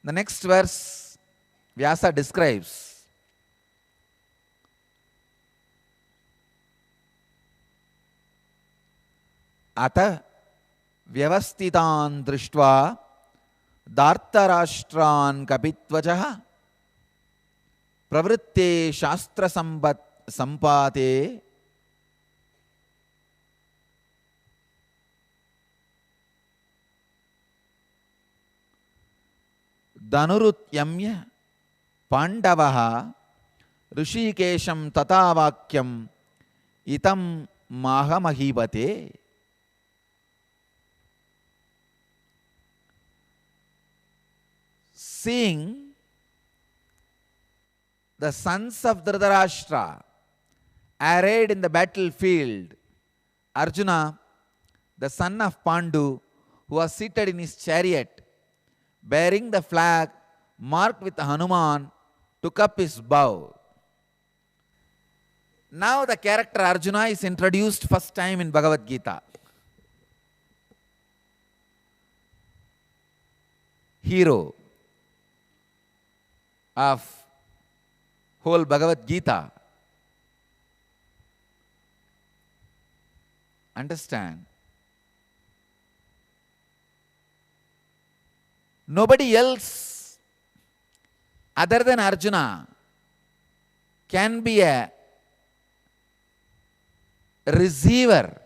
The next verse, Vyasa describes Ata vyavastitan drishtva dartarashtran kapitvajaha pravritte shastra sampate dhanurutyamya pandavaha rishikesham tatavakyam itam mahamahibate. Seeing the sons of Dhritarashtra arrayed in the battlefield, Arjuna, the son of Pandu, who was seated in his chariot, bearing the flag marked with Hanuman, took up his bow. Now the character Arjuna is introduced first time in Bhagavad Gita. Hero of whole Bhagavad Gita. Understand? Nobody else other than Arjuna can be a receiver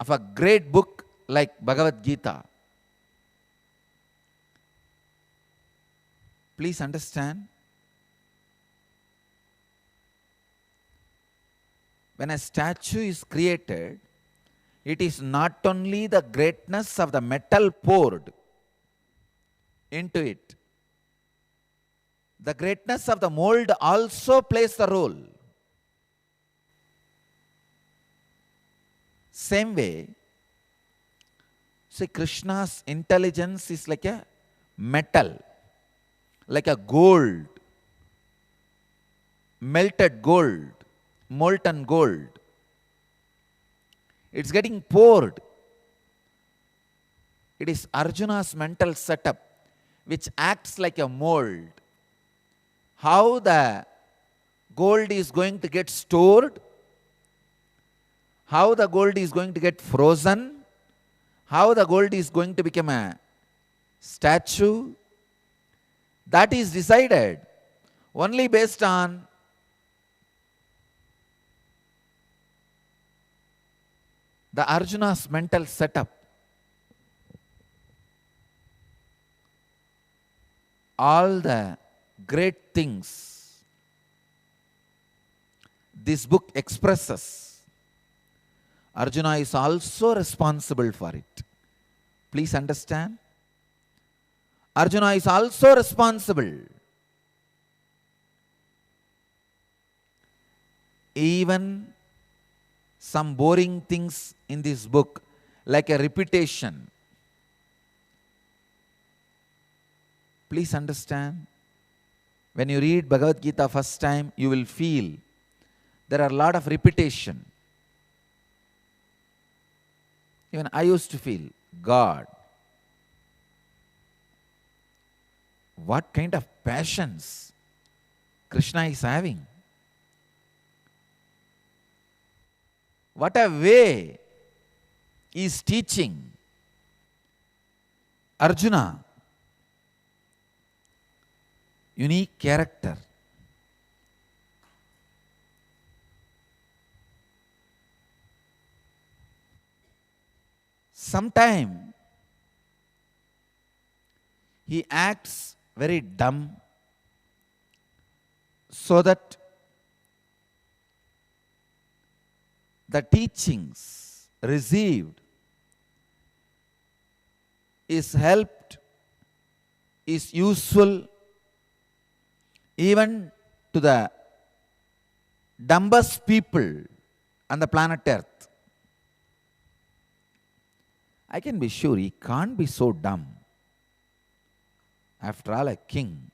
of a great book like Bhagavad Gita. Please understand. When a statue is created, it is not only the greatness of the metal poured into it. The greatness of the mold also plays the role. Same way, see, Krishna's intelligence is like a metal, like a gold, melted gold, molten gold. It's getting poured. It is Arjuna's mental setup which acts like a mold. How the gold is going to get stored, how the gold is going to get frozen, how the gold is going to become a statue, that is decided only based on the Arjuna's mental setup. All the great things this book expresses, Arjuna is also responsible for it. Please understand. Arjuna is also responsible. Even some boring things in this book, like a repetition. Please understand. When you read Bhagavad Gita first time, you will feel there are a lot of repetition. Even I used to feel, God, what kind of passions Krishna is having? What a way he is teaching Arjuna. Unique character. Sometimes he acts very dumb so that the teachings received is helped, is useful even to the dumbest people on the planet Earth. I can be sure he can't be so dumb. After all, a king.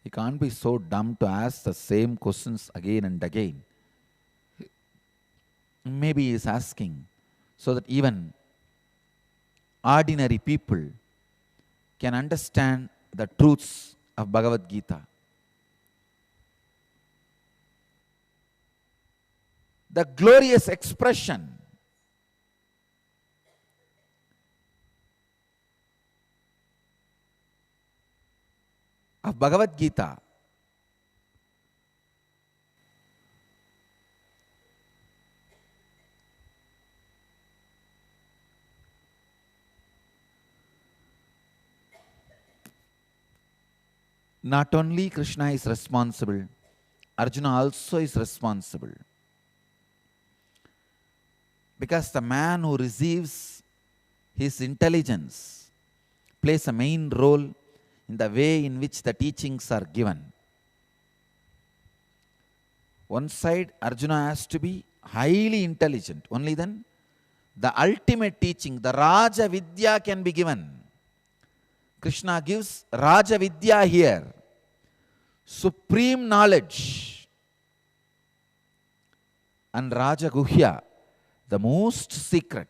He can't be so dumb to ask the same questions again and again. Maybe he is asking so that even ordinary people can understand the truths of Bhagavad Gita. The glorious expression of Bhagavad Gita not only Krishna is responsible, Arjuna also is responsible. Because the man who receives his intelligence plays a main role in the way in which the teachings are given. One side, Arjuna has to be highly intelligent. Only then the ultimate teaching, the Raja Vidya, can be given. Krishna gives Raja Vidya here, supreme knowledge, and Raja Guhya, the most secret.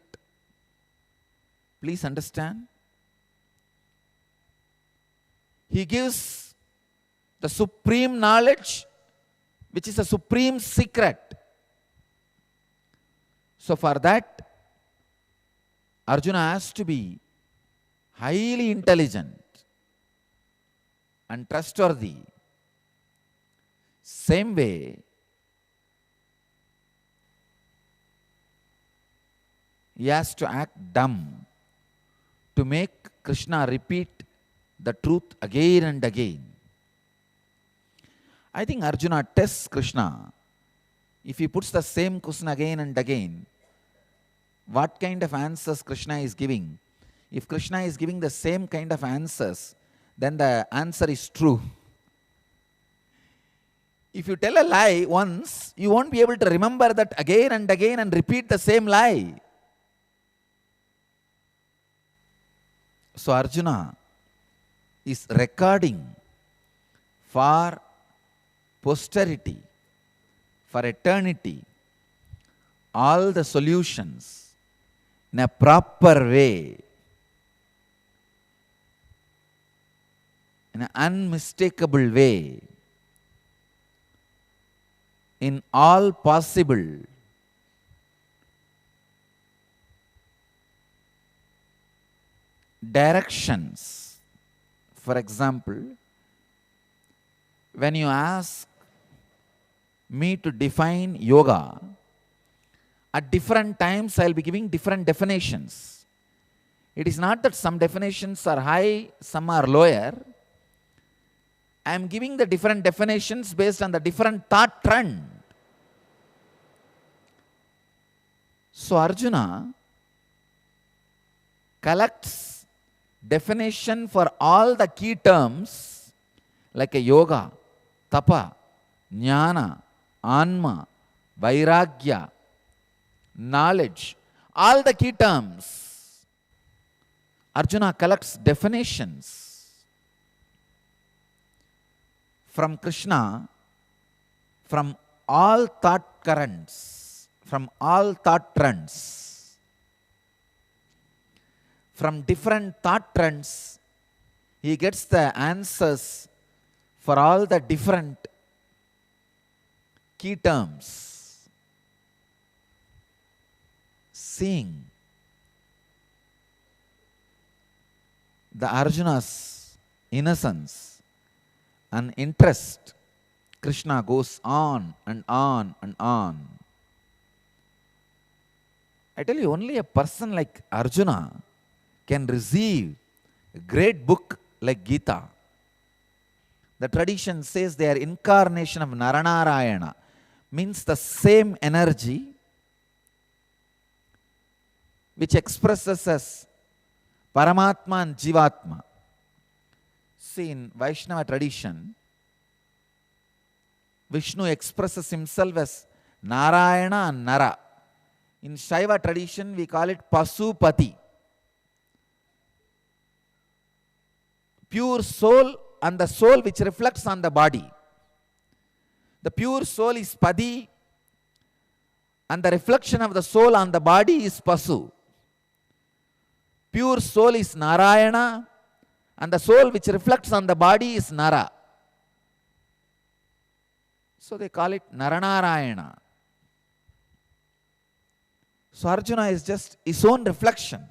Please understand. He gives the supreme knowledge, which is a supreme secret. So for that, Arjuna has to be highly intelligent and trustworthy. Same way, he has to act dumb to make Krishna repeat the truth again and again. I think Arjuna tests Krishna. If he puts the same question again and again, what kind of answers Krishna is giving? If Krishna is giving the same kind of answers, then the answer is true. If you tell a lie once, you won't be able to remember that again and again and repeat the same lie. So Arjuna is recording for posterity, for eternity, all the solutions in a proper way, in an unmistakable way, in all possible directions. For example, when you ask me to define yoga, at different times I will be giving different definitions. It is not that some definitions are high, some are lower. I am giving the different definitions based on the different thought trend. So Arjuna collects definition for all the key terms like a yoga, tapa, jnana, anma, vairagya, knowledge, all the key terms. Arjuna collects definitions from Krishna, from all thought currents, from all thought trends. From different thought trends, he gets the answers for all the different key terms. Seeing the Arjuna's innocence and interest, Krishna goes on and on and on. I tell you, only a person like Arjuna can receive a great book like Gita. The tradition says they are incarnation of Naranarayana, means the same energy which expresses as Paramatma and Jivatma. See, in Vaishnava tradition, Vishnu expresses himself as Narayana and Nara. In Shaiva tradition, we call it Pasupati. Pure soul and the soul which reflects on the body. The pure soul is Padi and the reflection of the soul on the body is Pasu. Pure soul is Narayana, and the soul which reflects on the body is Nara. So they call it Naranarayana. So Arjuna is just his own reflection.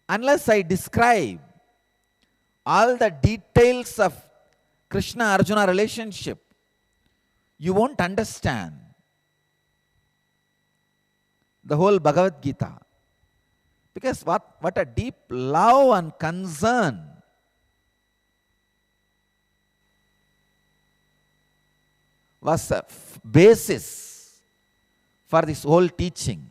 Unless I describe all the details of Krishna-Arjuna relationship, you won't understand the whole Bhagavad Gita. Because what a deep love and concern was a basis for this whole teaching.